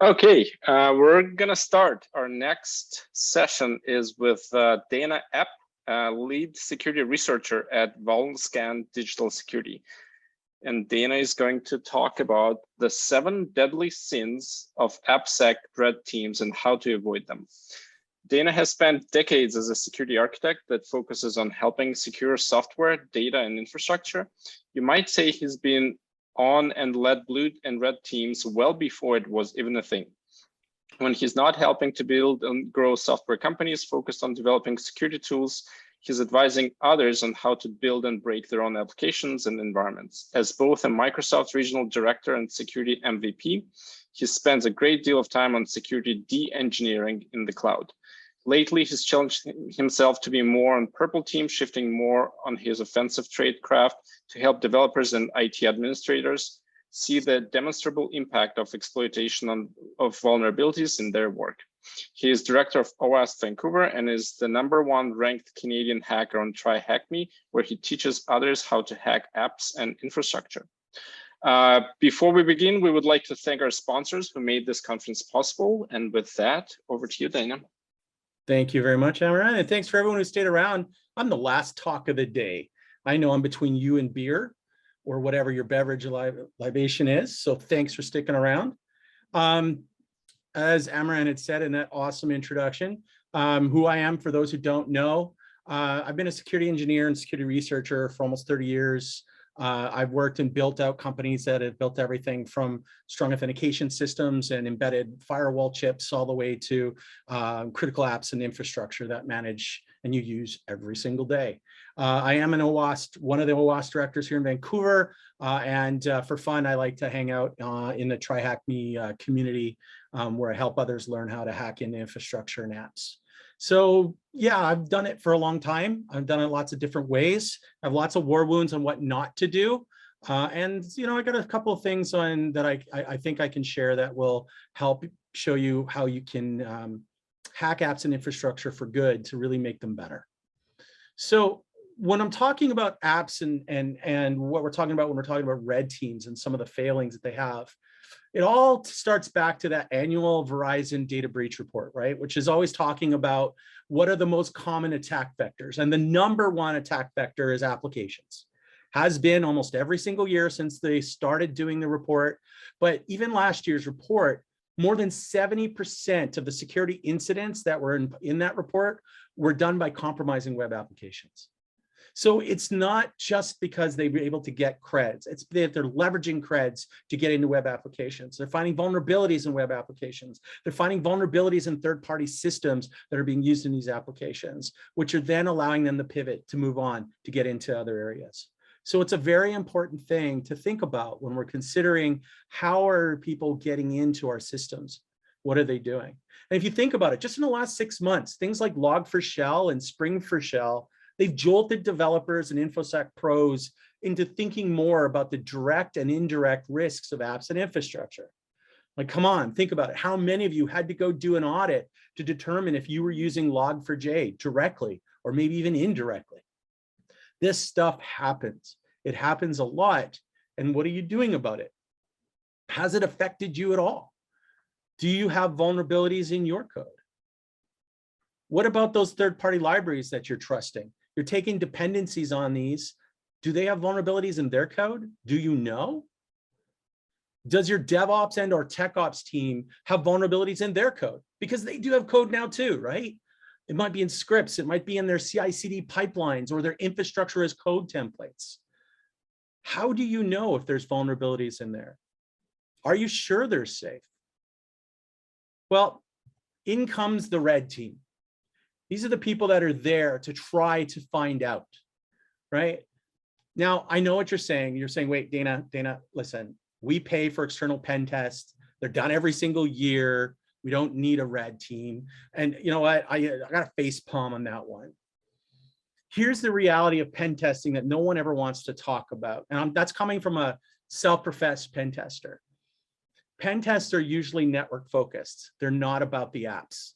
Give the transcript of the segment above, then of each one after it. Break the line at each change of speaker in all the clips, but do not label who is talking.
Okay, we're gonna start. Our next session is with Dana Epp, lead security researcher at Vulscan Digital Security. And Dana is going to talk about the 7 deadly sins of AppSec red teams and how to avoid them. Dana has spent decades as a security architect that focuses on helping secure software, data, and infrastructure. You might say he's been on and led blue and red teams well before it was even a thing. When he's not helping to build and grow software companies focused on developing security tools, he's advising others on how to build and break their own applications and environments. As both a Microsoft regional director and security MVP, he spends a great deal of time on security de-engineering in the cloud. Lately, he's challenged himself to be more on purple team, shifting more on his offensive tradecraft to help developers and IT administrators see the demonstrable impact of exploitation of vulnerabilities in their work. He is director of OWASP Vancouver and is the #1 ranked Canadian hacker on Try Hack Me, where he teaches others how to hack apps and infrastructure. Before we begin, we would like to thank our sponsors who made this conference possible. And with that, over to you, Dana.
Thank you very much, Amran, and thanks for everyone who stayed around. I'm the last talk of the day. I know I'm between you and beer or whatever your beverage libation is, so thanks for sticking around. As Amran had said in that awesome introduction, who I am for those who don't know, I've been a security engineer and security researcher for almost 30 years. I've worked and built out companies that have built everything from strong authentication systems and embedded firewall chips all the way to critical apps and infrastructure that manage and you use every single day. I am an OWASP, one of the OWASP directors here in Vancouver, and for fun, I like to hang out in the Try Hack Me community where I help others learn how to hack into infrastructure and apps. So yeah, I've done it for a long time. I've done it lots of different ways. I have lots of war wounds on what not to do. And you know, I got a couple of things on that I think I can share that will help show you how you can hack apps and infrastructure for good to really make them better. So when I'm talking about apps and what we're talking about when we're talking about red teams and some of the failings that they have, it all starts back to that annual Verizon data breach report, right? Which is always talking about what are the most common attack vectors. And the #1 attack vector is applications. Has been almost every single year since they started doing the report. But even last year's report, more than 70% of the security incidents that were in that report were done by compromising web applications. So it's not just because they were able to get creds, it's that they're leveraging creds to get into web applications. They're finding vulnerabilities in web applications. They're finding vulnerabilities in third-party systems that are being used in these applications, which are then allowing them to pivot, to move on, to get into other areas. So it's a very important thing to think about when we're considering how are people getting into our systems? What are they doing? And if you think about it, just in the last 6 months, things like Log4Shell and Spring4Shell, they've jolted developers and InfoSec pros into thinking more about the direct and indirect risks of apps and infrastructure. Like, come on, think about it. How many of you had to go do an audit to determine if you were using Log4j directly or maybe even indirectly? This stuff happens. It happens a lot. And what are you doing about it? Has it affected you at all? Do you have vulnerabilities in your code? What about those third-party libraries that you're trusting? You're taking dependencies on these. Do they have vulnerabilities in their code? Do you know? Does your DevOps and or TechOps team have vulnerabilities in their code? Because they do have code now too, right? It might be in scripts, it might be in their CI/CD pipelines or their infrastructure as code templates. How do you know if there's vulnerabilities in there? Are you sure they're safe? Well, in comes the red team. These are the people that are there to try to find out, right? Now, I know what you're saying. You're saying, wait, Dana, listen, we pay for external pen tests. They're done every single year. We don't need a red team. And you know what? I got a face palm on that one. Here's the reality of pen testing that no one ever wants to talk about. And that's coming from a self-professed pen tester. Pen tests are usually network focused. They're not about the apps.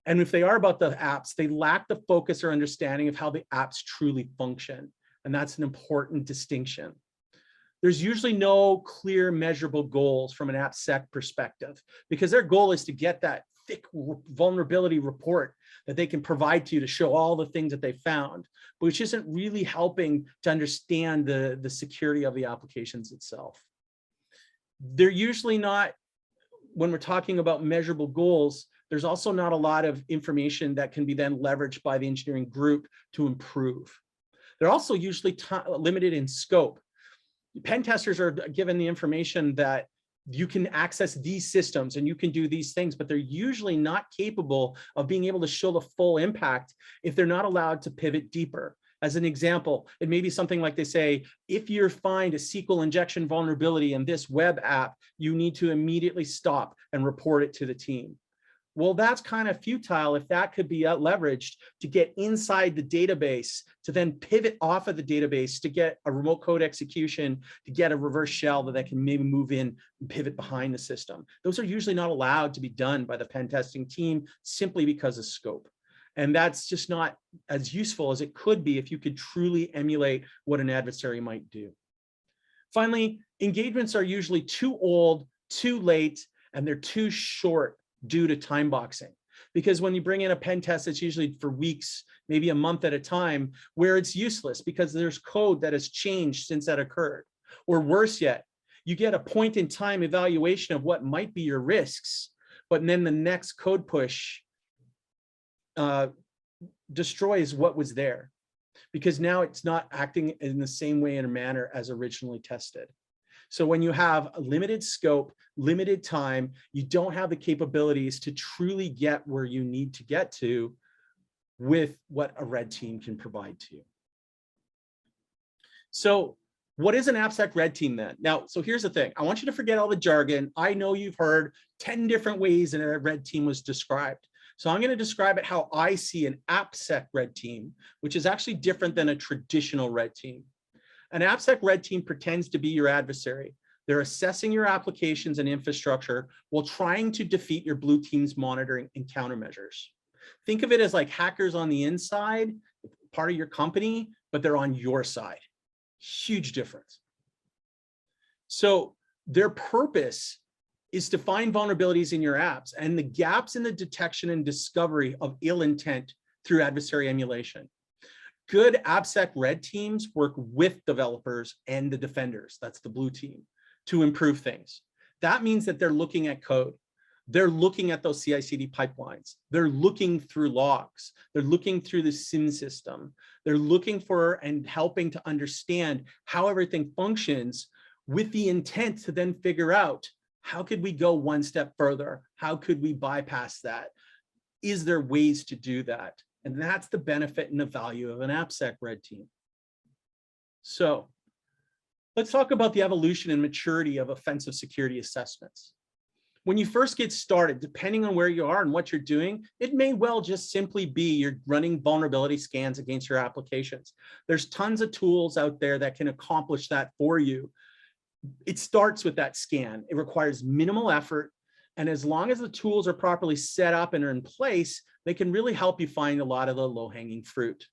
And if they are about the apps, they lack the focus or understanding of how the apps truly function. And that's an important distinction. there's usually no clear measurable goals from an AppSec perspective, because their goal is to get that thick vulnerability report that they can provide to you to show all the things that they found, which isn't really helping to understand the security of the applications itself. They're usually not, when we're talking about measurable goals, there's also not a lot of information that can be then leveraged by the engineering group to improve. They're also usually limited in scope. Pen testers are given the information that you can access these systems and you can do these things, but they're usually not capable of being able to show the full impact if they're not allowed to pivot deeper. As an example, it may be something like they say, if you find a SQL injection vulnerability in this web app, you need to immediately stop and report it to the team. Well, that's kind of futile if that could be leveraged to get inside the database, to then pivot off of the database to get a remote code execution, to get a reverse shell that can maybe move in and pivot behind the system. Those are usually not allowed to be done by the pen testing team simply because of scope. And that's just not as useful as it could be if you could truly emulate what an adversary might do. Finally, engagements are usually too old, too late, and they're too short due to time boxing. Because when you bring in a pen test, it's usually for weeks, maybe a month at a time, where it's useless because there's code that has changed since that occurred. Or worse yet, you get a point in time evaluation of what might be your risks, but then the next code push destroys what was there, because now it's not acting in the same way in a manner as originally tested. So when you have a limited scope, limited time, you don't have the capabilities to truly get where you need to get to with what a red team can provide to you. So what is an AppSec red team then? Now, so here's the thing. I want you to forget all the jargon. I know you've heard 10 different ways that a red team was described. So I'm going to describe it how I see an AppSec red team, which is actually different than a traditional red team. An AppSec red team pretends to be your adversary. They're assessing your applications and infrastructure while trying to defeat your blue team's monitoring and countermeasures. Think of it as like hackers on the inside, part of your company, but they're on your side. Huge difference. So their purpose is to find vulnerabilities in your apps and the gaps in the detection and discovery of ill intent through adversary emulation. Good AppSec red teams work with developers and the defenders, that's the blue team, to improve things. That means that they're looking at code. They're looking at those CI/CD pipelines. They're looking through logs. They're looking through the SIM system. They're looking for and helping to understand how everything functions with the intent to then figure out, how could we go one step further? How could we bypass that? Is there ways to do that? And that's the benefit and the value of an AppSec red team. So let's talk about the evolution and maturity of offensive security assessments. When you first get started, depending on where you are and what you're doing, it may well just simply be you're running vulnerability scans against your applications. There's tons of tools out there that can accomplish that for you. It starts with that scan. It requires minimal effort. And as long as the tools are properly set up and are in place, they can really help you find a lot of the low-hanging fruit.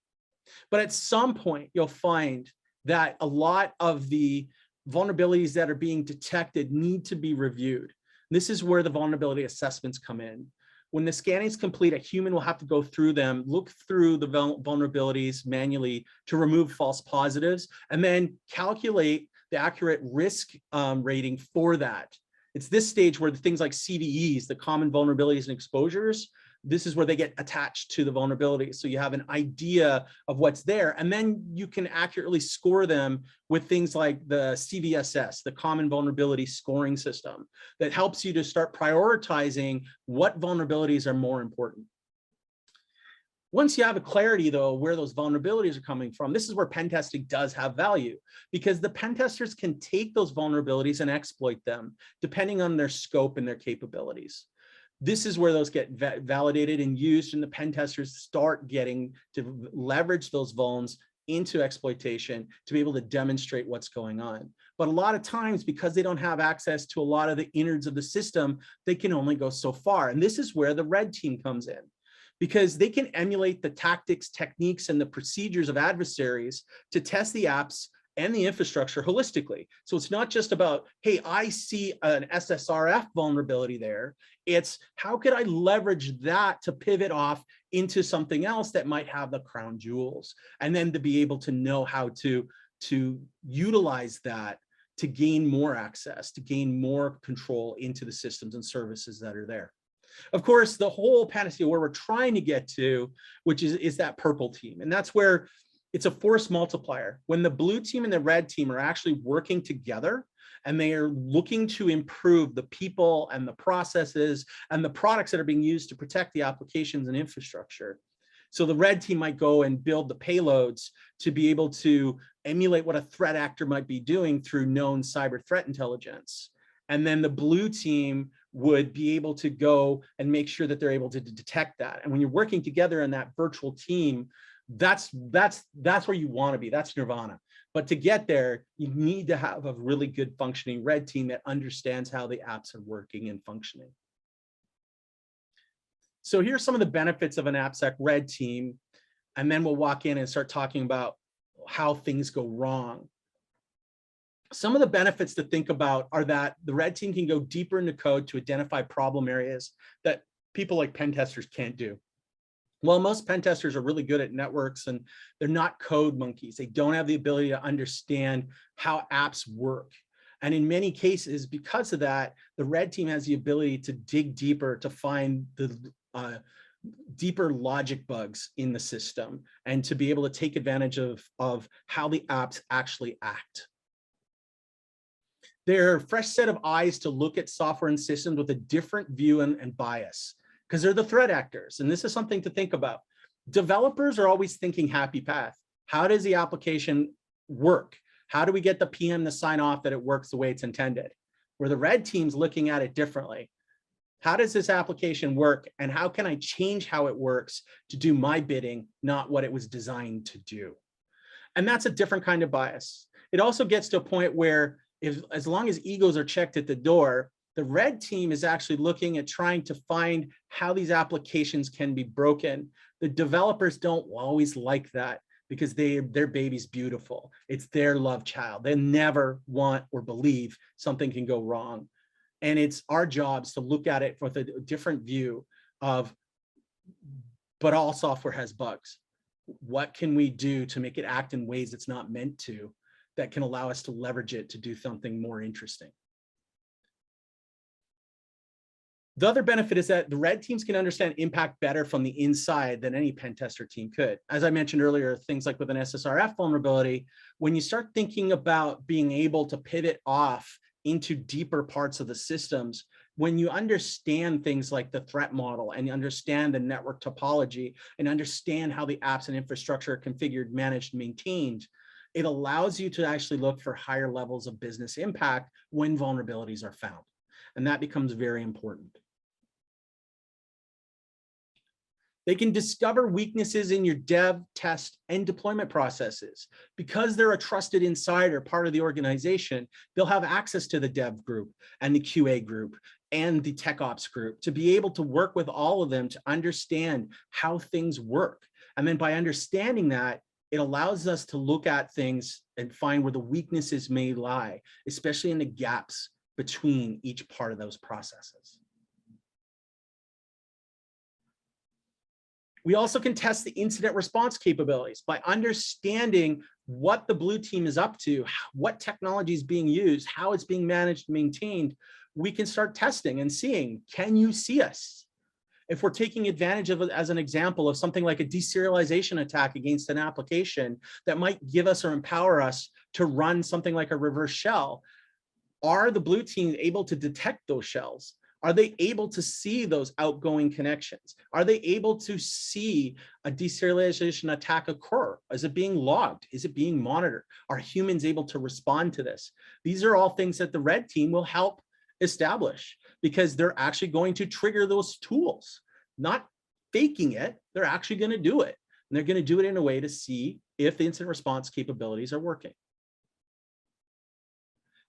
But at some point, you'll find that a lot of the vulnerabilities that are being detected need to be reviewed. This is where the vulnerability assessments come in. When the scanning is complete, a human will have to go through them, look through the vulnerabilities manually to remove false positives, and then calculate the accurate risk rating for that. It's this stage where the things like CVEs, the common vulnerabilities and exposures, this is where they get attached to the vulnerabilities. So you have an idea of what's there, and then you can accurately score them with things like the CVSS, the common vulnerability scoring system, that helps you to start prioritizing what vulnerabilities are more important. Once you have a clarity, though, where those vulnerabilities are coming from, this is where pen testing does have value, because the pen testers can take those vulnerabilities and exploit them depending on their scope and their capabilities. This is where those get validated and used, and the pen testers start getting to leverage those vulns into exploitation to be able to demonstrate what's going on. But a lot of times, because they don't have access to a lot of the innards of the system, they can only go so far. And this is where the red team comes in, because they can emulate the tactics, techniques, and the procedures of adversaries to test the apps and the infrastructure holistically. So it's not just about, hey, I see an SSRF vulnerability there. It's how could I leverage that to pivot off into something else that might have the crown jewels, and then to be able to know how to utilize that to gain more access, to gain more control into the systems and services that are there. Of course, the whole panacea where we're trying to get to, which is that purple team. And that's where it's a force multiplier. When the blue team and the red team are actually working together and they are looking to improve the people and the processes and the products that are being used to protect the applications and infrastructure. So the red team might go and build the payloads to be able to emulate what a threat actor might be doing through known cyber threat intelligence. And then the blue team would be able to go and make sure that they're able to detect that. And when you're working together in that virtual team, that's where you want to be. That's nirvana. But to get there, you need to have a really good functioning red team that understands how the apps are working and functioning. So here's some of the benefits of an AppSec red team, and then we'll walk in and start talking about how things go wrong. Some of the benefits to think about are that the red team can go deeper into code to identify problem areas that people like pen testers can't do. Well, most pen testers are really good at networks and they're not code monkeys. They don't have the ability to understand how apps work. And in many cases, because of that, the red team has the ability to dig deeper to find the deeper logic bugs in the system and to be able to take advantage of how the apps actually act. They're a fresh set of eyes to look at software and systems with a different view and bias, because they're the threat actors. And this is something to think about. Developers are always thinking happy path. How does the application work? How do we get the PM to sign off that it works the way it's intended? Where the red team's looking at it differently. How does this application work? And how can I change how it works to do my bidding, not what it was designed to do? And that's a different kind of bias. It also gets to a point where as long as egos are checked at the door, the red team is actually looking at trying to find how these applications can be broken. The developers don't always like that because their baby's beautiful. It's their love child. They never want or believe something can go wrong. And it's our jobs to look at it with a different view of, but all software has bugs. What can we do to make it act in ways it's not meant to, that can allow us to leverage it to do something more interesting? The other benefit is that the red teams can understand impact better from the inside than any pen tester team could. As I mentioned earlier, things like with an SSRF vulnerability, when you start thinking about being able to pivot off into deeper parts of the systems, when you understand things like the threat model and you understand the network topology and understand how the apps and infrastructure are configured, managed, maintained, it allows you to actually look for higher levels of business impact when vulnerabilities are found. And that becomes very important. They can discover weaknesses in your dev, test, and deployment processes. Because they're a trusted insider, part of the organization, they'll have access to the dev group and the QA group and the tech ops group to be able to work with all of them to understand how things work. And then by understanding that, it allows us to look at things and find where the weaknesses may lie, especially in the gaps between each part of those processes. We also can test the incident response capabilities by understanding what the blue team is up to, what technology is being used, how it's being managed and maintained. We can start testing and seeing, can you see us? If we're taking advantage of it as an example of something like a deserialization attack against an application that might give us or empower us to run something like a reverse shell, are the blue team able to detect those shells? Are they able to see those outgoing connections? Are they able to see a deserialization attack occur? Is it being logged? Is it being monitored? Are humans able to respond to this? These are all things that the red team will help establish because they're actually going to trigger those tools, not faking it. They're actually going to do it. And they're going to do it in a way to see if the incident response capabilities are working.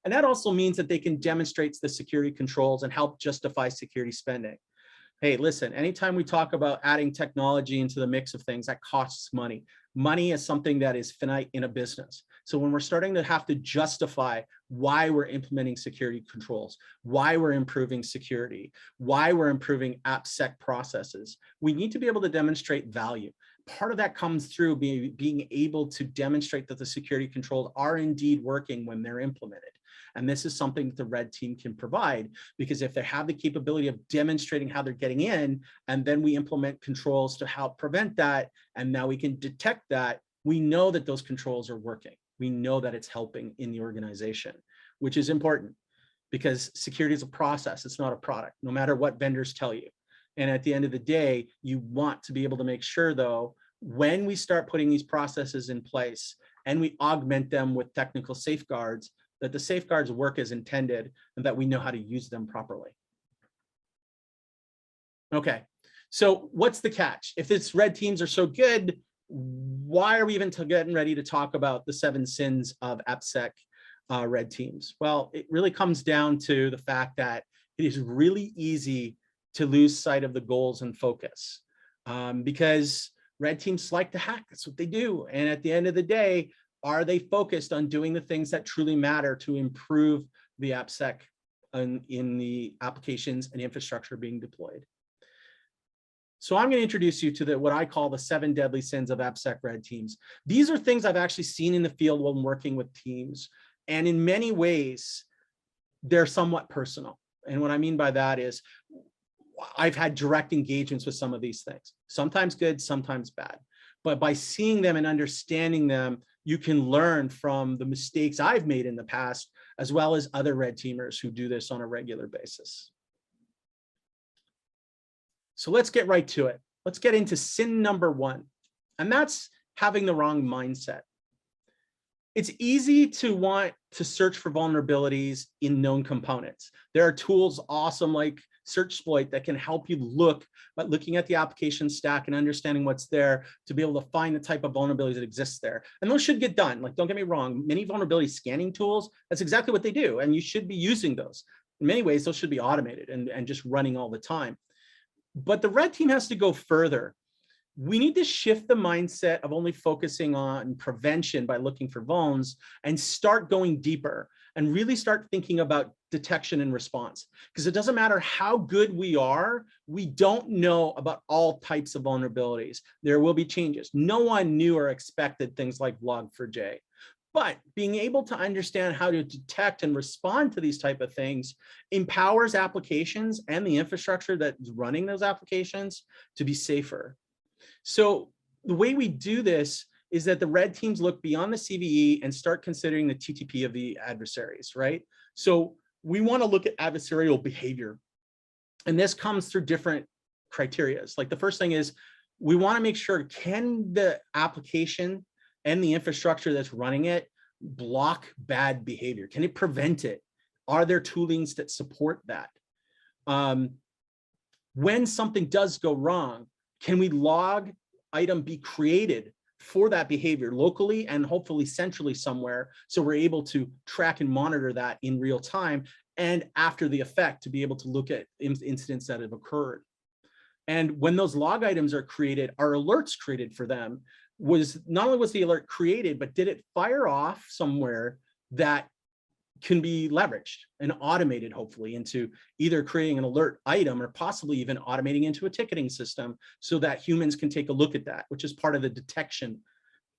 And that also means that they can demonstrate the security controls and help justify security spending. Hey, listen, anytime we talk about adding technology into the mix of things, that costs money. Money is something that is finite in a business. So when we're starting to have to justify why we're implementing security controls, why we're improving security, why we're improving AppSec processes, we need to be able to demonstrate value. Part of that comes through being able to demonstrate that the security controls are indeed working when they're implemented. And this is something that the red team can provide, because if they have the capability of demonstrating how they're getting in, and then we implement controls to help prevent that, and now we can detect that, we know that those controls are working. We know that it's helping in the organization, which is important, because security is a process. It's not a product, no matter what vendors tell you. And at the end of the day, you want to be able to make sure, though, when we start putting these processes in place and we augment them with technical safeguards, that the safeguards work as intended and that we know how to use them properly. Okay, so what's the catch? If these red teams are so good, why are we even getting ready to talk about the 7 sins of AppSec red teams? Well, it really comes down to the fact that it is really easy to lose sight of the goals and focus, because red teams like to hack. That's what they do. And at the end of the day, are they focused on doing the things that truly matter to improve the AppSec in the applications and infrastructure being deployed? So I'm going to introduce you to what I call the 7 deadly sins of AppSec red teams. These are things I've actually seen in the field when working with teams. And in many ways, they're somewhat personal. And what I mean by that is, I've had direct engagements with some of these things, sometimes good, sometimes bad. But by seeing them and understanding them, you can learn from the mistakes I've made in the past, as well as other red teamers who do this on a regular basis. So let's get right to it. Let's get into sin number 1, and that's having the wrong mindset. It's easy to want to search for vulnerabilities in known components. There are tools awesome like Searchsploit that can help you look by looking at the application stack and understanding what's there to be able to find the type of vulnerabilities that exists there. And those should get done. Like, don't get me wrong, many vulnerability scanning tools, that's exactly what they do. And you should be using those. In many ways, those should be automated and just running all the time. But the red team has to go further. We need to shift the mindset of only focusing on prevention by looking for vulns and start going deeper and really start thinking about detection and response. Because it doesn't matter how good we are, we don't know about all types of vulnerabilities. There will be changes. No one knew or expected things like Log4j. But being able to understand how to detect and respond to these type of things empowers applications and the infrastructure that's running those applications to be safer. So the way we do this is that the red teams look beyond the CVE and start considering the TTP of the adversaries, right? So we want to look at adversarial behavior. And this comes through different criteria. Like the first thing is we want to make sure, can the application and the infrastructure that's running it block bad behavior? Can it prevent it? Are there toolings that support that? When something does go wrong, can we log item be created for that behavior locally and hopefully centrally somewhere, so we're able to track and monitor that in real time and after the effect to be able to look at incidents that have occurred? And when those log items are created, are alerts created for them? Was not only was the alert created, but did it fire off somewhere that can be leveraged and automated, hopefully, into either creating an alert item or possibly even automating into a ticketing system so that humans can take a look at that, which is part of the detection.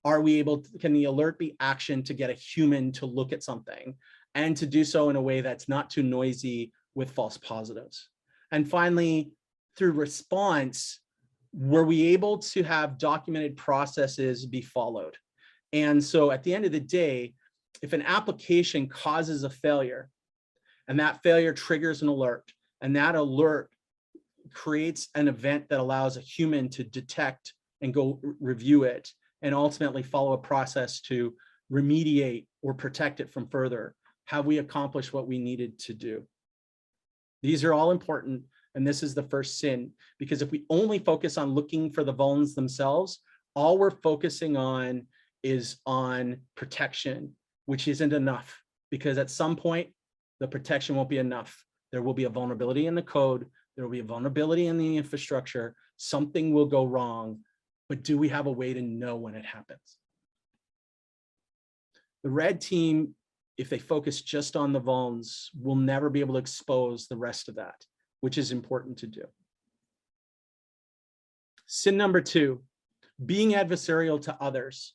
Are we able to, can the alert be actioned to get a human to look at something and to do so in a way that's not too noisy with false positives? And finally, through response, were we able to have documented processes be followed? And so at the end of the day, if an application causes a failure and that failure triggers an alert, and that alert creates an event that allows a human to detect and go review it and ultimately follow a process to remediate or protect it from further, have we accomplished what we needed to do? These are all important. And this is the first sin, because if we only focus on looking for the vulns themselves, all we're focusing on is on protection, which isn't enough, because at some point, the protection won't be enough. There will be a vulnerability in the code. There will be a vulnerability in the infrastructure. Something will go wrong, but do we have a way to know when it happens? The red team, if they focus just on the vulns, will never be able to expose the rest of that, which is important to do. Sin number 2, being adversarial to others.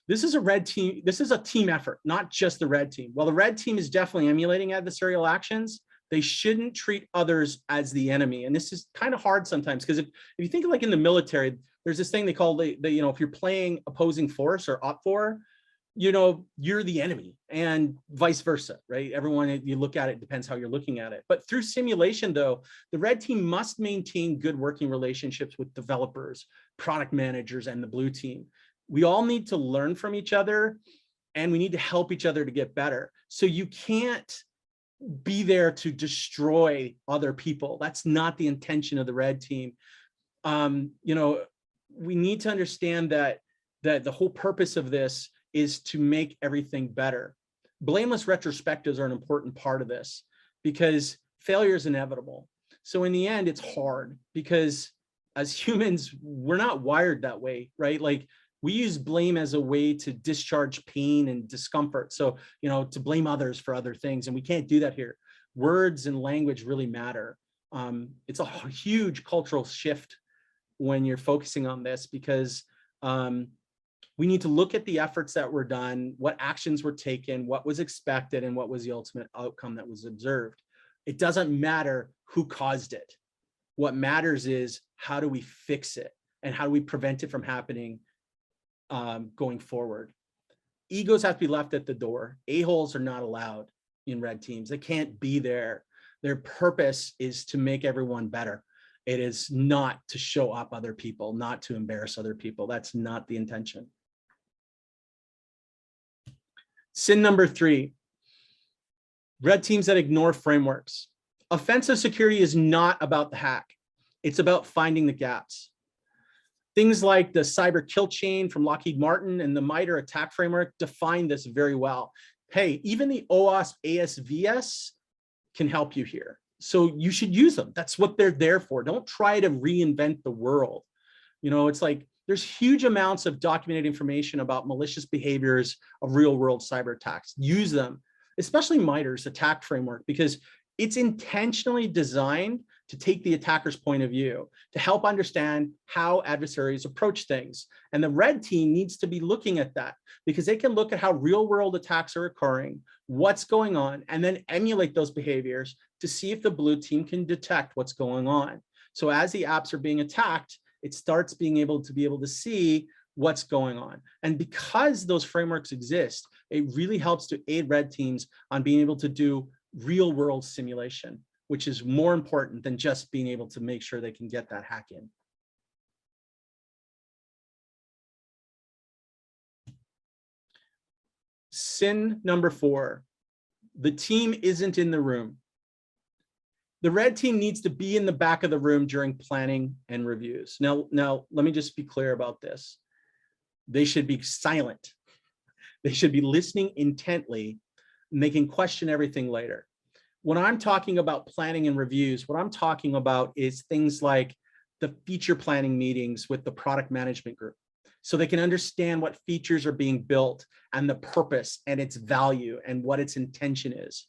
This is a red team. This is a team effort, not just the red team. While the red team is definitely emulating adversarial actions, they shouldn't treat others as the enemy. And this is kind of hard sometimes, because if you think like in the military, there's this thing they call the if you're playing opposing force or op for, you're the enemy, and vice versa, right? Everyone you look at it depends how you're looking at it. But through simulation, though, the red team must maintain good working relationships with developers, product managers, and the blue team. We all need to learn from each other, and we need to help each other to get better. So you can't be there to destroy other people. That's not the intention of the red team. We need to understand that the whole purpose of this is to make everything better. Blameless retrospectives are an important part of this, because failure is inevitable. So in the end, it's hard, because as humans, we're not wired that way, right? Like, we use blame as a way to discharge pain and discomfort. So, to blame others for other things. And we can't do that here. Words and language really matter. It's a huge cultural shift when you're focusing on this, because we need to look at the efforts that were done, what actions were taken, what was expected, and what was the ultimate outcome that was observed. It doesn't matter who caused it. What matters is, how do we fix it, and how do we prevent it from happening going forward. Egos have to be left at the door. A-holes are not allowed in red teams. They can't be there. Their purpose is to make everyone better. It is not to show up other people, not to embarrass other people. That's not the intention. Sin number 3, red teams that ignore frameworks. Offensive security is not about the hack. It's about finding the gaps. Things like the cyber kill chain from Lockheed Martin and the MITRE attack framework define this very well. Hey, even the OWASP ASVS can help you here. So you should use them. That's what they're there for. Don't try to reinvent the world. It's like, there's huge amounts of documented information about malicious behaviors of real world cyber attacks. Use them, especially MITRE's attack framework, because it's intentionally designed to take the attacker's point of view, to help understand how adversaries approach things. And the red team needs to be looking at that, because they can look at how real world attacks are occurring, what's going on, and then emulate those behaviors to see if the blue team can detect what's going on. So as the apps are being attacked, it starts being able to see what's going on. And because those frameworks exist, it really helps to aid red teams on being able to do real world simulation, which is more important than just being able to make sure they can get that hack in. Sin number 4, the team isn't in the room. The red team needs to be in the back of the room during planning and reviews. Now, let me just be clear about this. They should be silent. They should be listening intently, and they can question everything later. When I'm talking about planning and reviews, what I'm talking about is things like the feature planning meetings with the product management group, so they can understand what features are being built and the purpose and its value and what its intention is.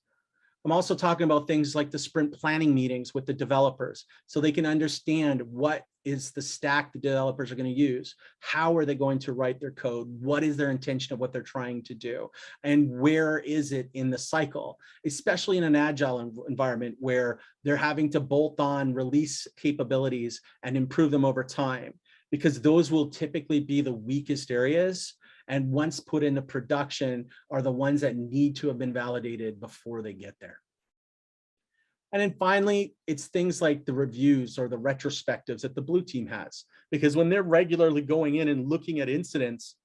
I'm also talking about things like the sprint planning meetings with the developers, so they can understand what is the stack the developers are going to use, how are they going to write their code, what is their intention of what they're trying to do, and where is it in the cycle, especially in an agile environment where they're having to bolt on release capabilities and improve them over time, because those will typically be the weakest areas, and once put into production are the ones that need to have been validated before they get there. And then finally, it's things like the reviews or the retrospectives that the blue team has, because when they're regularly going in and looking at incidents,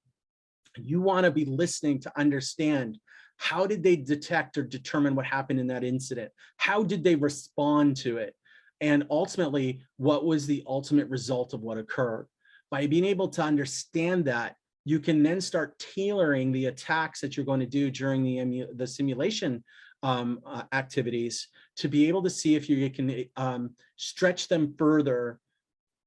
you want to be listening to understand, how did they detect or determine what happened in that incident? How did they respond to it? And ultimately, what was the ultimate result of what occurred? By being able to understand that, you can then start tailoring the attacks that you're going to do during the simulation activities to be able to see if you can stretch them further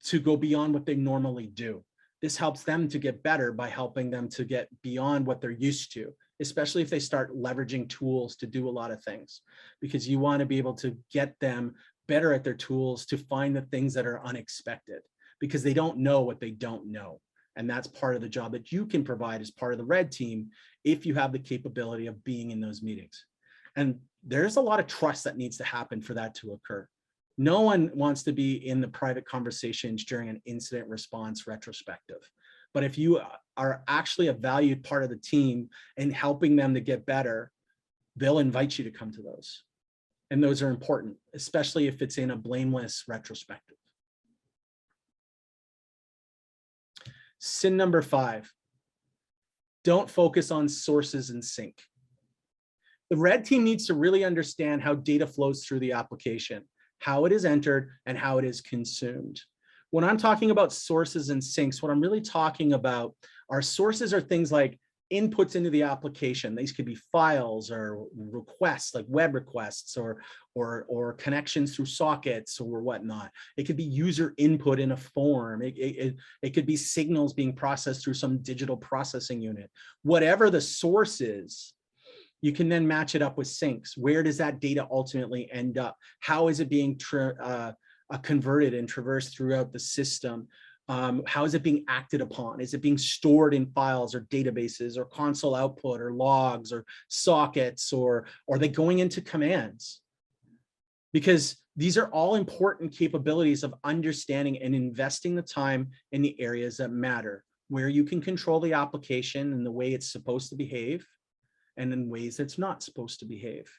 to go beyond what they normally do. This helps them to get better by helping them to get beyond what they're used to, especially if they start leveraging tools to do a lot of things, because you want to be able to get them better at their tools to find the things that are unexpected, because they don't know what they don't know. And that's part of the job that you can provide as part of the red team if you have the capability of being in those meetings. And there's a lot of trust that needs to happen for that to occur. No one wants to be in the private conversations during an incident response retrospective. But if you are actually a valued part of the team and helping them to get better, they'll invite you to come to those. And those are important, especially if it's in a blameless retrospective. Sin number 5, don't focus on sources in sync. The red team needs to really understand how data flows through the application, how it is entered, and how it is consumed. When I'm talking about sources and syncs, what I'm really talking about are sources are things like inputs into the application. These could be files or requests, like web requests, or connections through sockets or whatnot. It could be user input in a form. It could be signals being processed through some digital processing unit. Whatever the source is, you can then match it up with syncs. Where does that data ultimately end up? How is it being converted and traversed throughout the system? How is it being acted upon? Is it being stored in files or databases or console output or logs or sockets, or are they going into commands? Because these are all important capabilities of understanding and investing the time in the areas that matter, where you can control the application and the way it's supposed to behave, and in ways it's not supposed to behave.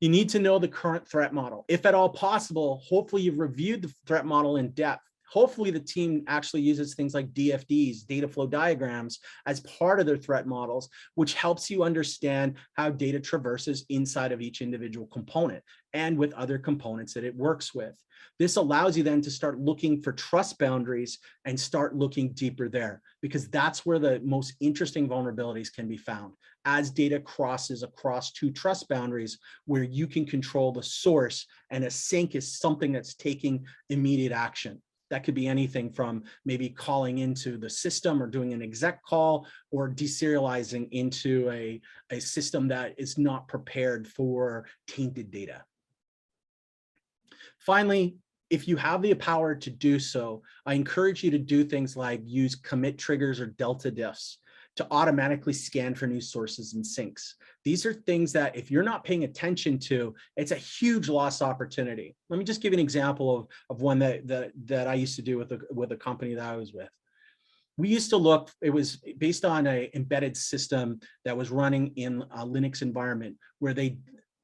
You need to know the current threat model. If at all possible, hopefully you've reviewed the threat model in depth. Hopefully the team actually uses things like DFDs, data flow diagrams, as part of their threat models, which helps you understand how data traverses inside of each individual component and with other components that it works with. This allows you then to start looking for trust boundaries and start looking deeper there, because that's where the most interesting vulnerabilities can be found, as data crosses across 2 trust boundaries where you can control the source, and a sync is something that's taking immediate action. That could be anything from maybe calling into the system or doing an exec call, or deserializing into a system that is not prepared for tainted data. Finally, if you have the power to do so, I encourage you to do things like use commit triggers or delta diffs to automatically scan for new sources and syncs. These are things that if you're not paying attention to, it's a huge lost opportunity. Let me just give you an example of one that I used to do with a company that I was with. We used to look, it was based on an embedded system that was running in a Linux environment where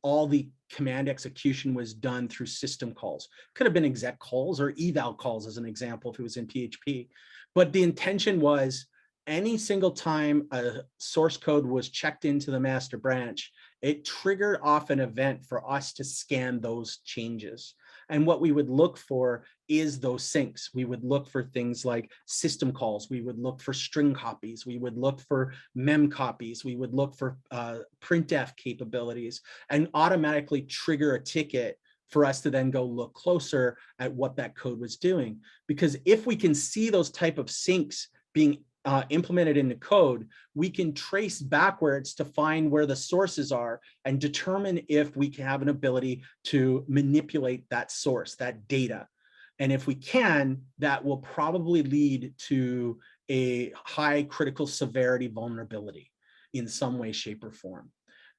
all the command execution was done through system calls. Could have been exec calls or eval calls as an example if it was in PHP. But the intention was, any single time a source code was checked into the master branch, it triggered off an event for us to scan those changes. And what we would look for is those syncs. We would look for things like system calls. We would look for string copies. We would look for mem copies. We would look for printf capabilities, and automatically trigger a ticket for us to then go look closer at what that code was doing. Because if we can see those type of syncs being implemented in the code, we can trace backwards to find where the sources are and determine if we can have an ability to manipulate that source, that data. And if we can, that will probably lead to a high critical severity vulnerability in some way, shape, or form.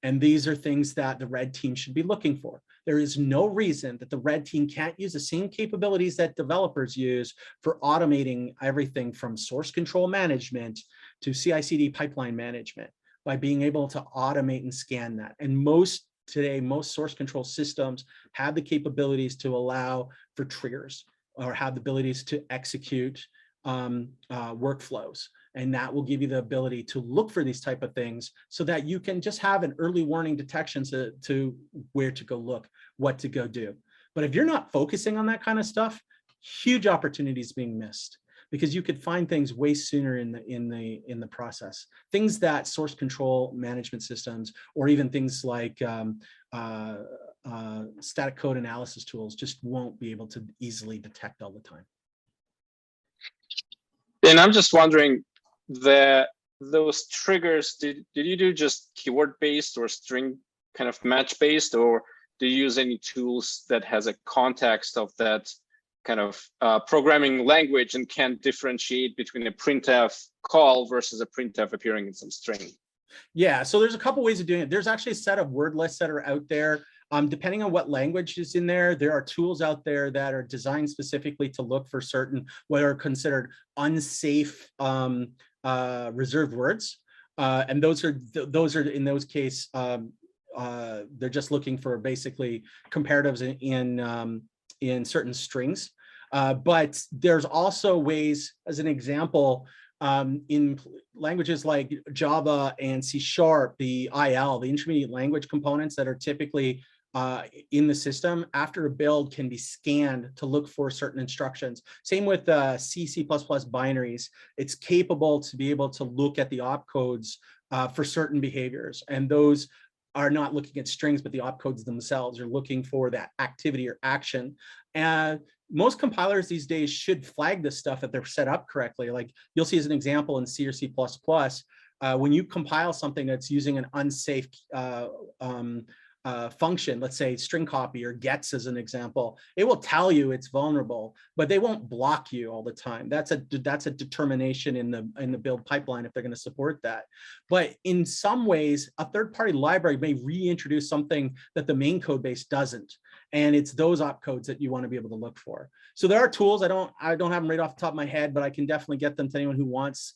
And these are things that the red team should be looking for. There is no reason that the red team can't use the same capabilities that developers use for automating everything from source control management to CI/CD pipeline management, by being able to automate and scan that. And most source control systems have the capabilities to allow for triggers, or have the abilities to execute workflows. And that will give you the ability to look for these type of things, so that you can just have an early warning detection to where to go look, what to go do. But if you're not focusing on that kind of stuff, huge opportunities being missed, because you could find things way sooner in the process. Things that source control management systems, or even things like static code analysis tools, just won't be able to easily detect all the time.
And I'm just wondering, those triggers, did you do just keyword based or string kind of match based, or do you use any tools that has a context of that kind of programming language and can differentiate between a printf call versus a printf appearing in some string?
Yeah, so there's a couple ways of doing it. There's actually a set of word lists that are out there. Depending on what language is in there, there are tools out there that are designed specifically to look for certain what are considered unsafe reserved words, and those are in those case they're just looking for basically comparatives in certain strings. But there's also ways, as an example, in languages like Java and C#, the IL, the intermediate language components that are typically in the system after a build can be scanned to look for certain instructions. Same with C, C++ binaries. It's capable to be able to look at the opcodes for certain behaviors. And those are not looking at strings, but the opcodes themselves are looking for that activity or action. And most compilers these days should flag this stuff if they're set up correctly. Like you'll see as an example in C or C++, when you compile something that's using an unsafe function, let's say string copy or gets as an example, it will tell you it's vulnerable, but they won't block you all the time. That's a determination in the build pipeline if they're going to support that. But in some ways, a third-party library may reintroduce something that the main code base doesn't, and it's those opcodes that you want to be able to look for. So there are tools. I don't have them right off the top of my head, but I can definitely get them to anyone who wants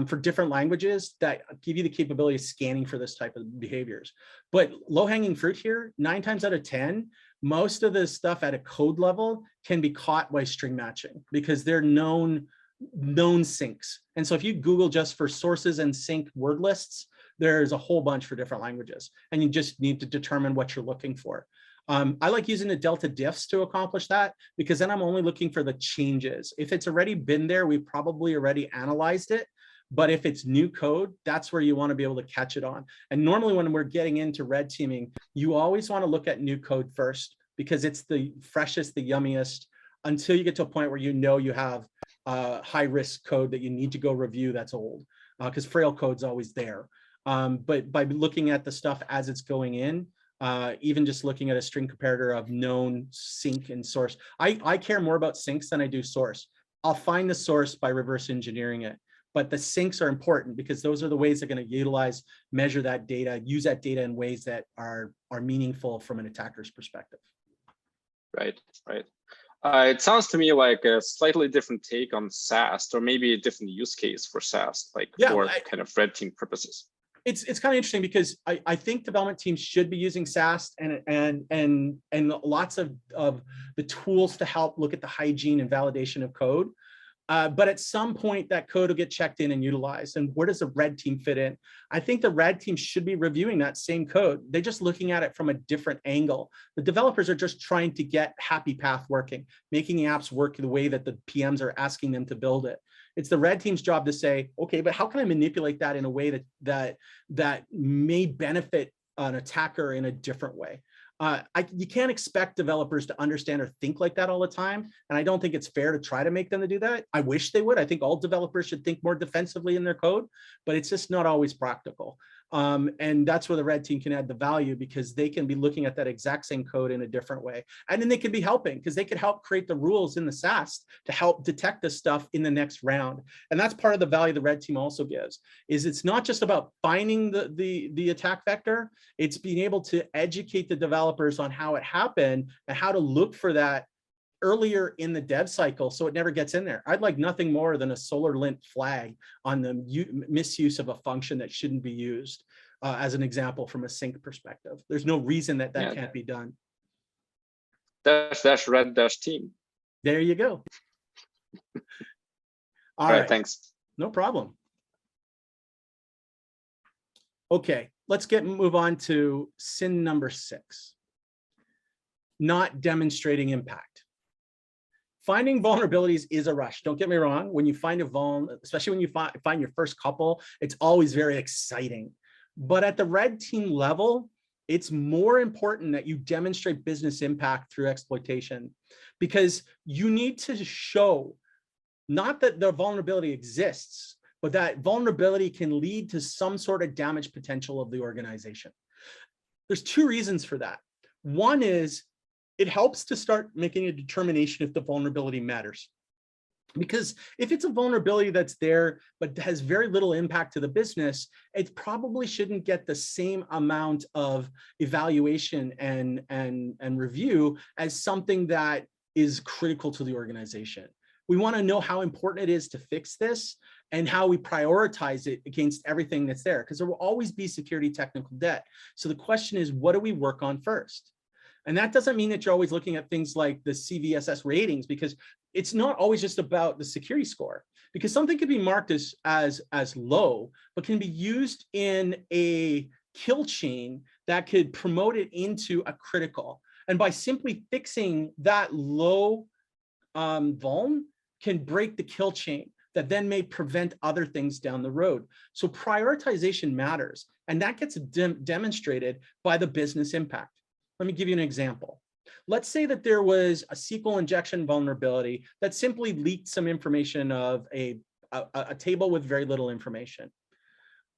for different languages that give you the capability of scanning for this type of behaviors. But low-hanging fruit here, 9 times out of 10, most of the stuff at a code level can be caught by string matching because they're known syncs. And so if you Google just for sources and sync word lists, there's a whole bunch for different languages, and you just need to determine what you're looking for. I like using the delta diffs to accomplish that because then I'm only looking for the changes. If it's already been there, we've probably already analyzed it. But if it's new code, that's where you want to be able to catch it on. And normally when we're getting into red teaming, you always want to look at new code first because it's the freshest, the yummiest, until you get to a point where you know you have high risk code that you need to go review that's old, because frail code's always there. But by looking at the stuff as it's going in, even just looking at a string comparator of known sync and source, I care more about syncs than I do source. I'll find the source by reverse engineering it. But the syncs are important because those are the ways they're going to utilize, measure that data, use that data in ways that are meaningful from an attacker's perspective.
Right. It sounds to me like a slightly different take on SAST, or maybe a different use case for SAST, like for kind of red team purposes.
It's kind of interesting because I think development teams should be using SAST and lots of the tools to help look at the hygiene and validation of code. But at some point that code will get checked in and utilized. And where does the red team fit in? I think the red team should be reviewing that same code. They're just looking at it from a different angle. The developers are just trying to get Happy Path working, making the apps work the way that the PMs are asking them to build it. It's the red team's job to say, okay, but how can I manipulate that in a way that may benefit an attacker in a different way? You can't expect developers to understand or think like that all the time. And I don't think it's fair to try to make them to do that. I wish they would. I think all developers should think more defensively in their code, but it's just not always practical. And that's where the red team can add the value because they can be looking at that exact same code in a different way. And then they can be helping because they could help create the rules in the SAST to help detect this stuff in the next round. And that's part of the value the red team also gives, is it's not just about finding the attack vector, it's being able to educate the developers on how it happened and how to look for that earlier in the dev cycle so it never gets in there. I'd like nothing more than a SolarLint flag on the misuse of a function that shouldn't be used, as an example from a sync perspective. There's no reason that can't be done.
--red-team.
There you go. All right,
thanks.
No problem. Okay, let's move on to sin number 6. Not demonstrating impact. Finding vulnerabilities is a rush. Don't get me wrong. When you find a vuln, especially when you find your first couple, it's always very exciting. But at the red team level, it's more important that you demonstrate business impact through exploitation because you need to show Not that the vulnerability exists, but that vulnerability can lead to some sort of damage potential of the organization. There's two reasons for that. One is it helps to start making a determination if the vulnerability matters. Because if it's a vulnerability that's there, but has very little impact to the business, it probably shouldn't get the same amount of evaluation and review as something that is critical to the organization. We want to know how important it is to fix this and how we prioritize it against everything that's there, because there will always be security technical debt. So the question is, what do we work on first? And that doesn't mean that you're always looking at things like the CVSS ratings, because it's not always just about the security score, because something could be marked as low, but can be used in a kill chain that could promote it into a critical. And by simply fixing that low vuln can break the kill chain that then may prevent other things down the road. So prioritization matters, and that gets demonstrated by the business impact. Let me give you an example. Let's say that there was a SQL injection vulnerability that simply leaked some information of a table with very little information.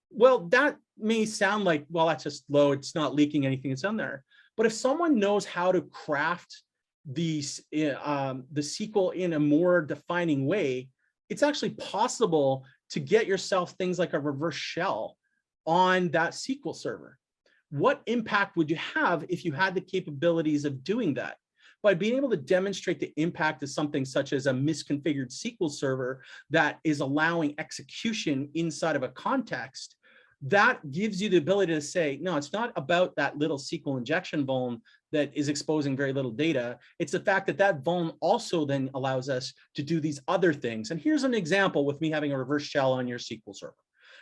Well, that may sound like, well, that's just low. It's not leaking anything that's on there. But if someone knows how to craft the SQL in a more defining way, it's actually possible to get yourself things like a reverse shell on that SQL server. What impact would you have if you had the capabilities of doing that? By being able to demonstrate the impact of something such as a misconfigured SQL server that is allowing execution inside of a context, that gives you the ability to say, no, it's not about that little SQL injection vuln that is exposing very little data. It's the fact that that vuln also then allows us to do these other things. And here's an example with me having a reverse shell on your SQL server.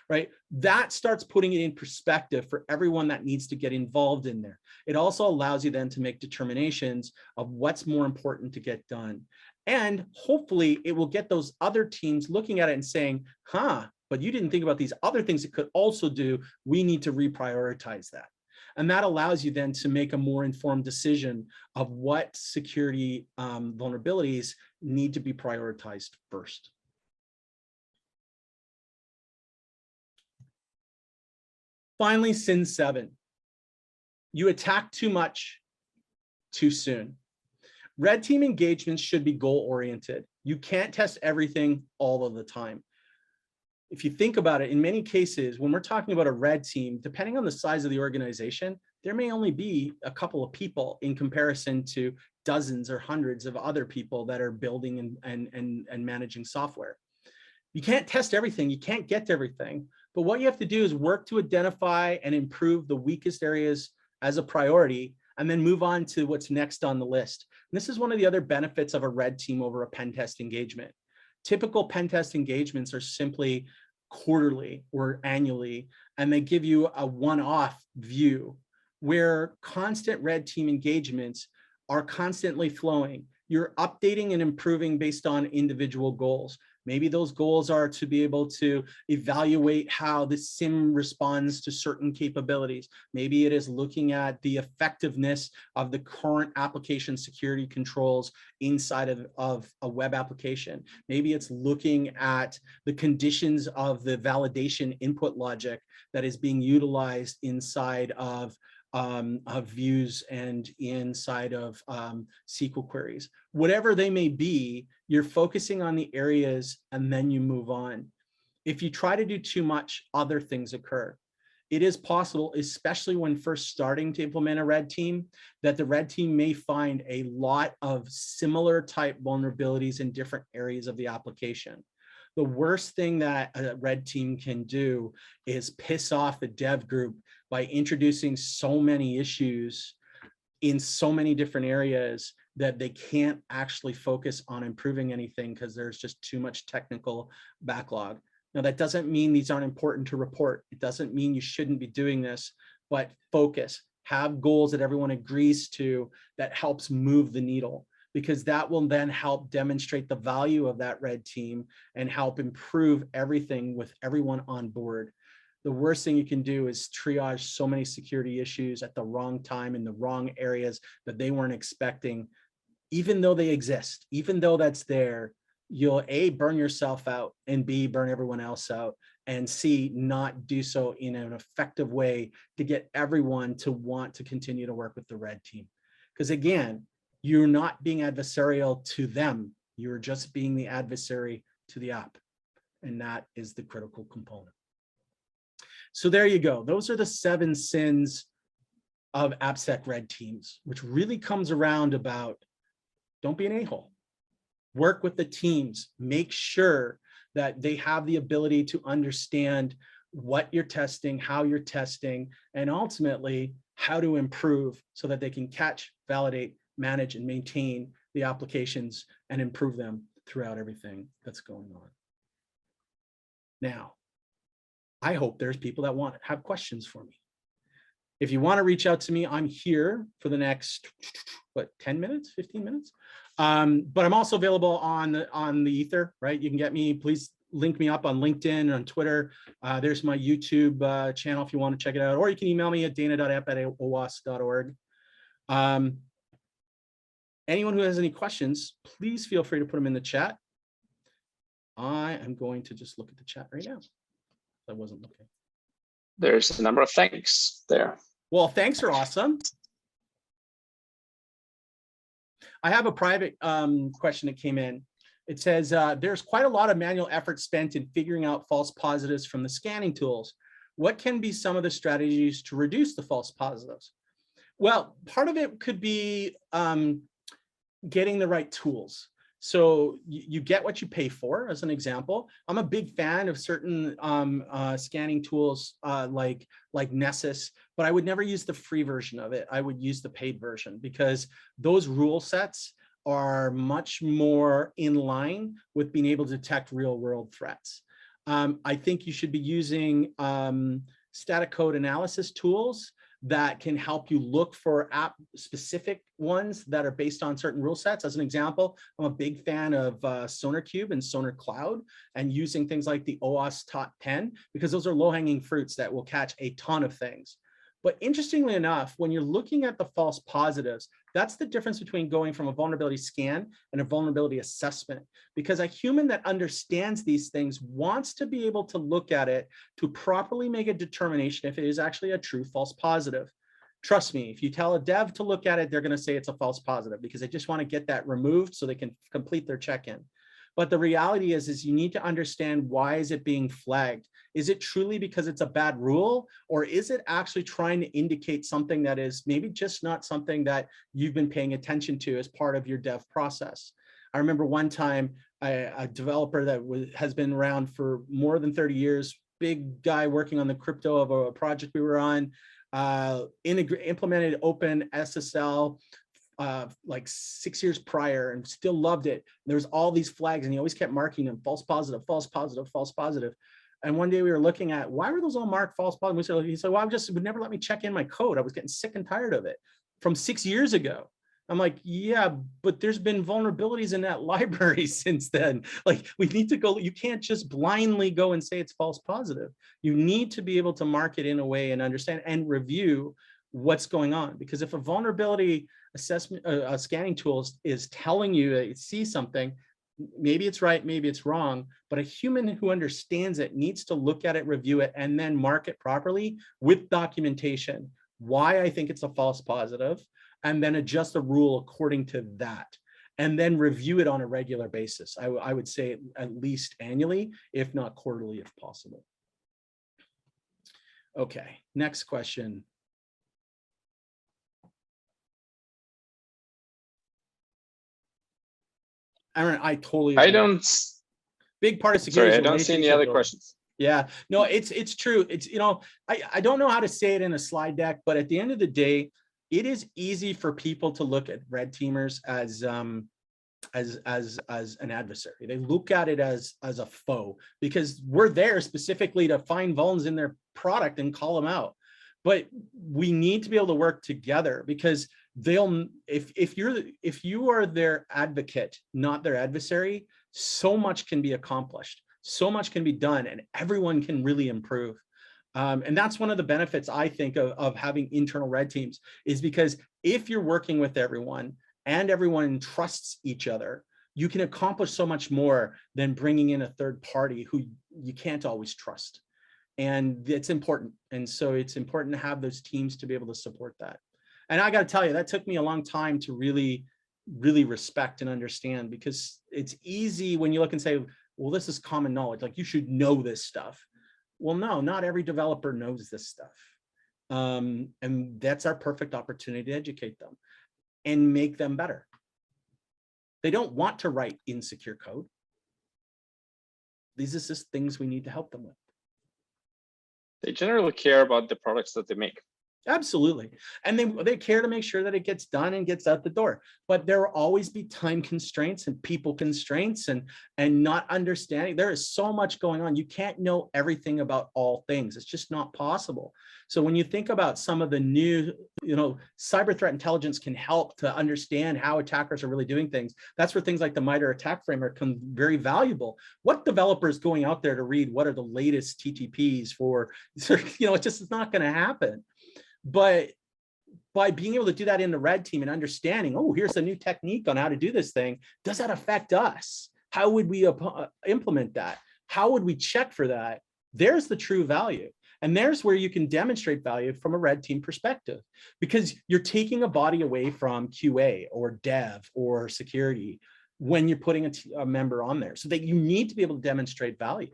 Right? That starts putting it in perspective for everyone that needs to get involved in there. It also allows you then to make determinations of what's more important to get done. And hopefully it will get those other teams looking at it and saying, but you didn't think about these other things it could also do. We need to reprioritize that. And that allows you then to make a more informed decision of what security vulnerabilities need to be prioritized first. Finally, sin 7, you attack too much too soon. Red team engagements should be goal-oriented. You can't test everything all of the time. If you think about it, in many cases, when we're talking about a red team, depending on the size of the organization, there may only be a couple of people in comparison to dozens or hundreds of other people that are building and managing software. You can't test everything, you can't get to everything, but what you have to do is work to identify and improve the weakest areas as a priority, and then move on to what's next on the list. And this is one of the other benefits of a red team over a pen test engagement. Typical pen test engagements are simply quarterly or annually, and they give you a one-off view, where constant red team engagements are constantly flowing. You're updating and improving based on individual goals. Maybe those goals are to be able to evaluate how the SIM responds to certain capabilities. Maybe it is looking at the effectiveness of the current application security controls inside of a web application. Maybe it's looking at the conditions of the validation input logic that is being utilized inside of views and inside of SQL queries. Whatever they may be, you're focusing on the areas and then you move on. If you try to do too much, other things occur. It is possible, especially when first starting to implement a red team, that the red team may find a lot of similar type vulnerabilities in different areas of the application. The worst thing that a red team can do is piss off the dev group by introducing so many issues in so many different areas that they can't actually focus on improving anything because there's just too much technical backlog. Now, that doesn't mean these aren't important to report. It doesn't mean you shouldn't be doing this, but focus, have goals that everyone agrees to that helps move the needle, because that will then help demonstrate the value of that red team and help improve everything with everyone on board. The worst thing you can do is triage so many security issues at the wrong time in the wrong areas that they weren't expecting, even though they exist, even though that's there. you'll A, burn yourself out, and B, burn everyone else out, and C, not do so in an effective way to get everyone to want to continue to work with the red team. Because again, you're not being adversarial to them. You're just being the adversary to the app. And that is the critical component. So there you go. Those are the 7 sins of AppSec red teams, which really comes around about don't be an a-hole. Work with the teams. Make sure that they have the ability to understand what you're testing, how you're testing, and ultimately how to improve so that they can catch, validate, manage, and maintain the applications and improve them throughout everything that's going on. Now, I hope there's people that have questions for me. If you want to reach out to me, I'm here for the next, 10 minutes, 15 minutes. But I'm also available on the ether, right? You can get me, please link me up on LinkedIn, on Twitter. There's my YouTube channel if you want to check it out, or you can email me at dana.epp@owasp.org. Anyone who has any questions, please feel free to put them in the chat. I am going to just look at the chat right now. I wasn't looking.
There's a number of thanks there.
Well, thanks are awesome. I have a private question that came in. It says, there's quite a lot of manual effort spent in figuring out false positives from the scanning tools. What can be some of the strategies to reduce the false positives? Well, part of it could be getting the right tools. So you get what you pay for, as an example. I'm a big fan of certain scanning tools like Nessus, but I would never use the free version of it. I would use the paid version because those rule sets are much more in line with being able to detect real world threats. I think you should be using static code analysis tools that can help you look for app specific ones that are based on certain rule sets. As an example, I'm a big fan of SonarQube and Sonar Cloud, and using things like the OWASP Top 10, because those are low-hanging fruits that will catch a ton of things. But interestingly enough, when you're looking at the false positives, that's the difference between going from a vulnerability scan and a vulnerability assessment, because a human that understands these things wants to be able to look at it to properly make a determination if it is actually a true false positive. Trust me, if you tell a dev to look at it, they're going to say it's a false positive because they just want to get that removed so they can complete their check-in. But the reality is you need to understand, why is it being flagged? Is it truly because it's a bad rule, or is it actually trying to indicate something that is maybe just not something that you've been paying attention to as part of your dev process? I remember one time a developer that has been around for more than 30 years, big guy working on the crypto of a project we were on, implemented OpenSSL like 6 years prior and still loved it. There's all these flags and he always kept marking them false positive, false positive, false positive. And one day we were looking at, why were those all marked false positive? He said, well, it would never let me check in my code. I was getting sick and tired of it from 6 years ago. I'm like, yeah, but there's been vulnerabilities in that library since then. Like, we need to go, you can't just blindly go and say it's false positive. You need to be able to mark it in a way and understand and review what's going on. Because if a vulnerability assessment scanning tool is telling you that it sees something, maybe it's right, maybe it's wrong, but a human who understands it needs to look at it, review it, and then mark it properly with documentation. Why I think it's a false positive, and then adjust the rule according to that, and then review it on a regular basis. I would say at least annually, if not quarterly, if possible. Okay, next question. I totally agree.
I don't.
Big part of security.
Sorry, I don't see any other questions.
Yeah, no, it's true. It's, you know, I don't know how to say it in a slide deck, but at the end of the day, it is easy for people to look at red teamers as an adversary. They look at it as a foe because we're there specifically to find vulns in their product and call them out. But we need to be able to work together, because they'll, if you are their advocate, not their adversary, so much can be accomplished, so much can be done, and everyone can really improve. And that's one of the benefits, I think, of having internal red teams, is because if you're working with everyone and everyone trusts each other, you can accomplish so much more than bringing in a third party who you can't always trust. And it's important. And so it's important to have those teams to be able to support that. And I got to tell you, that took me a long time to really respect and understand, because it's easy when you look and say, well, this is common knowledge, like you should know this stuff. Well, no, not every developer knows this stuff. And that's our perfect opportunity to educate them and make them better. They don't want to write insecure code. These are just things we need to help them with.
They generally care about the products that they make.
Absolutely. And they care to make sure that it gets done and gets out the door. But there will always be time constraints and people constraints and not understanding. There is so much going on. You can't know everything about all things. It's just not possible. So when you think about some of the new, cyber threat intelligence can help to understand how attackers are really doing things. That's where things like the MITRE attack framework come very valuable. What developers going out there to read what are the latest TTPs for, it's not going to happen. But by being able to do that in the red team and understanding, oh, here's a new technique on how to do this thing, does that affect us? How would we implement that? How would we check for that? There's the true value. And there's where you can demonstrate value from a red team perspective, because you're taking a body away from QA or dev or security when you're putting a member on there, so that you need to be able to demonstrate value.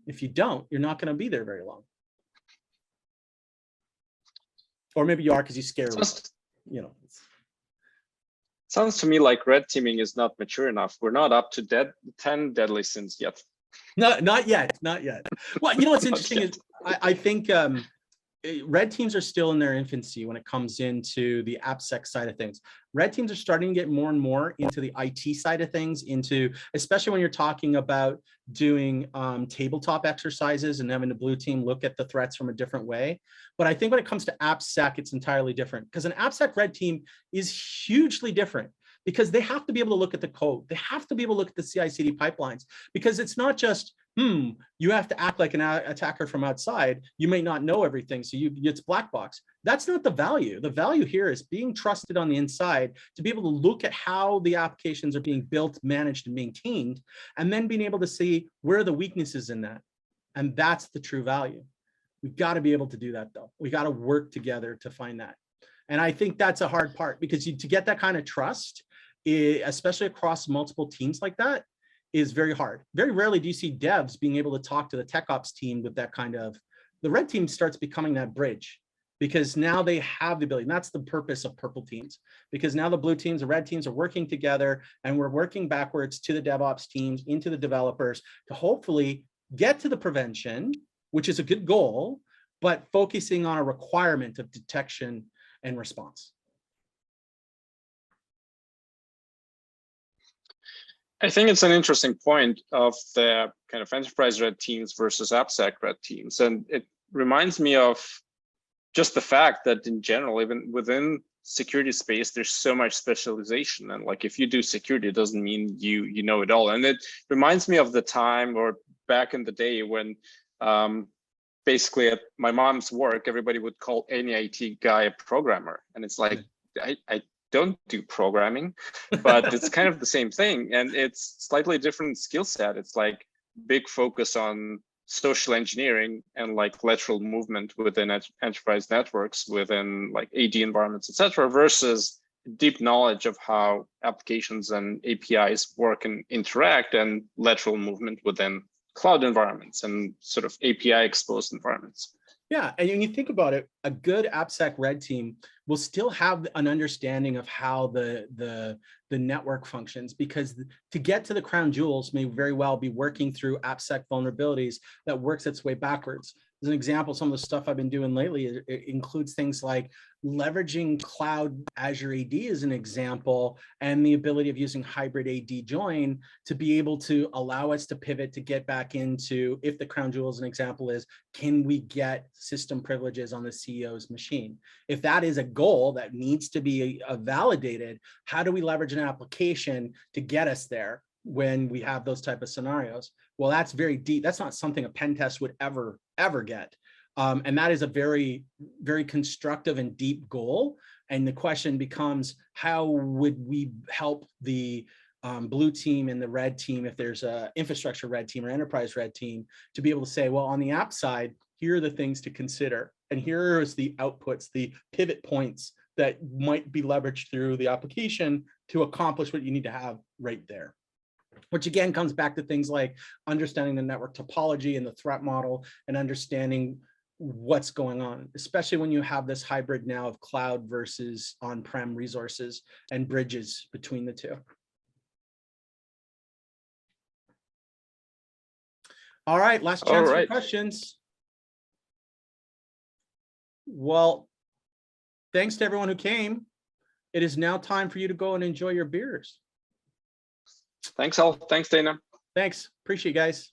If you don't, you're not going to be there very long. Or maybe you are because you scare them.
Sounds to me like red teaming is not mature enough. We're not up to 10 deadly sins yet.
No, not yet. Well, what's interesting is I think red teams are still in their infancy when it comes into the AppSec side of things. Red teams are starting to get more and more into the IT side of things, especially when you're talking about doing tabletop exercises and having the blue team look at the threats from a different way. But I think when it comes to AppSec, it's entirely different, because an AppSec red team is hugely different, because they have to be able to look at the code. They have to be able to look at the CI/CD pipelines, because it's not just, you have to act like an attacker from outside. You may not know everything, so it's black box. That's not the value. The value here is being trusted on the inside to be able to look at how the applications are being built, managed, and maintained, and then being able to see where are the weaknesses in that. And that's the true value. We've got to be able to do that, though. We got to work together to find that. And I think that's a hard part, because to get that kind of trust, especially across multiple teams like that, is very hard. Very rarely do you see devs being able to talk to the tech ops team with that kind of, the red team starts becoming that bridge, because now they have the ability. And that's the purpose of purple teams, because now the blue teams, the red teams are working together, and we're working backwards to the DevOps teams, into the developers, to hopefully get to the prevention, which is a good goal, but focusing on a requirement of detection and response.
I think it's an interesting point of the kind of enterprise red teams versus AppSec red teams. And it reminds me of just the fact that in general, even within security space, there's so much specialization. And like, if you do security, it doesn't mean you know it all. And it reminds me of the time, or back in the day, when basically at my mom's work, everybody would call any IT guy a programmer. And it's like, I don't do programming, but it's kind of the same thing. And it's slightly different skill set. It's like big focus on social engineering and like lateral movement within enterprise networks, within like AD environments, etc., versus deep knowledge of how applications and APIs work and interact, and lateral movement within cloud environments and sort of API exposed environments.
Yeah, and when you think about it, a good AppSec red team will still have an understanding of how the network functions, because to get to the crown jewels may very well be working through AppSec vulnerabilities that works its way backwards. As an example, some of the stuff I've been doing lately, it includes things like leveraging cloud Azure AD as an example, and the ability of using hybrid AD join to be able to allow us to pivot to get back into, if the crown jewel as an example is, can we get system privileges on the CEO's machine? If that is a goal that needs to be validated, how do we leverage an application to get us there when we have those type of scenarios? Well, that's very deep. That's not something a pen test would ever get. And that is a very, very constructive and deep goal. And the question becomes, how would we help the blue team and the red team, if there's a infrastructure red team or enterprise red team, to be able to say, well, on the app side, here are the things to consider. And here is the outputs, the pivot points that might be leveraged through the application to accomplish what you need to have right there. Which again comes back to things like understanding the network topology and the threat model and understanding what's going on, especially when you have this hybrid now of cloud versus on-prem resources and bridges between the two. All right, last chance for questions. Well, thanks to everyone who came. It is now time for you to go and enjoy your beers.
Thanks all. Thanks, Dana.
Thanks. Appreciate you guys.